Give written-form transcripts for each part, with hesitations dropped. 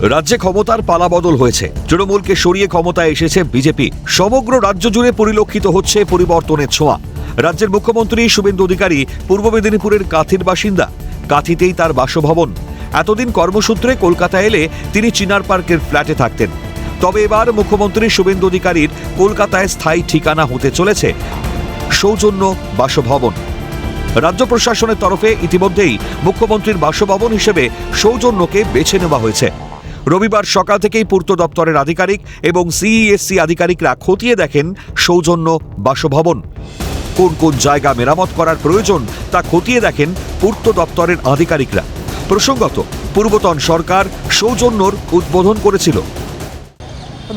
রাজ্যে ক্ষমতার পালাবদল হয়েছে, তৃণমূলকে সরিয়ে ক্ষমতায় এসেছে বিজেপি। সমগ্র রাজ্য জুড়ে পরিলক্ষিত হচ্ছে পরিবর্তনের ছোঁয়া। রাজ্যের মুখ্যমন্ত্রী শুভেন্দু অধিকারী পূর্ব মেদিনীপুরের কাথির বাসিন্দা। কাথিতেই তার বাসভবন। এতদিন কর্মসূত্রে কলকাতা এলে তিনি চিনার পার্কের ফ্ল্যাটে থাকতেন। তবে এবার মুখ্যমন্ত্রী শুভেন্দু অধিকারীর কলকাতায় স্থায়ী ঠিকানা হতে চলেছে সৌজন্য বাসভবন। রাজ্য প্রশাসনের তরফে ইতিমধ্যেই মুখ্যমন্ত্রীর বাসভবন হিসেবে সৌজন্যকে বেছে নেওয়া হয়েছে। রবিবার সকাল থেকেই পূর্ত দপ্তরের আধিকারিক এবং সিইএসসি আধিকারিকরা খতিয়ে দেখেন সৌজন্য বাসভবন। কোন কোন জায়গা মেরামত করার প্রয়োজন তা খতিয়ে দেখেন পূর্ত দপ্তরের আধিকারিকরা। প্রসঙ্গত, পূর্বতন সরকার সৌজন্যর উদ্বোধন করেছিল।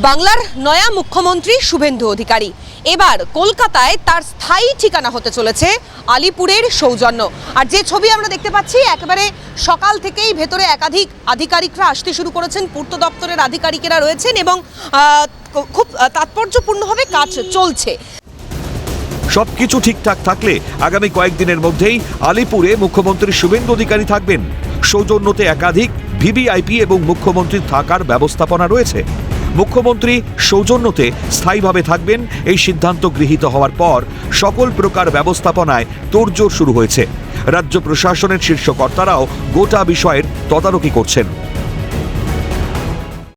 বাংলার নয়া মুখ্যমন্ত্রী শুভেন্দু অধিকারী এবার কলকাতায় তার স্থায়ী ঠিকানা হতে চলেছে আলিপুরের সৌজন্য। আর যে ছবি আমরা দেখতে পাচ্ছি, একেবারে সকাল থেকেই ভেতরে একাধিক আধিকারিকরা আসতে শুরু করেছেন, পূর্ত দপ্তরের আধিকারিকেরা রয়েছেন এবং খুব তাৎপর্যপূর্ণভাবে কাজ চলছে। সবকিছু ঠিকঠাক থাকলে আগামী কয়েকদিনের মধ্যেই আলিপুরে মুখ্যমন্ত্রী শুভেন্দু অধিকারী থাকবেন। সৌজন্যতে একাধিক ভিভিআইপি এবং মুখ্যমন্ত্রীর থাকার ব্যবস্থাপনা রয়েছে। মুখ্যমন্ত্রী সৌজন্যতে স্থায়ীভাবে থাকবেন এই সিদ্ধান্ত গৃহীত হওয়ার পর সকল প্রকার ব্যবস্থাপনায় তোড়জোড় শুরু হয়েছে। রাজ্য প্রশাসনের শীর্ষ কর্তারাও গোটা বিষয়ের তদারকি করছেন।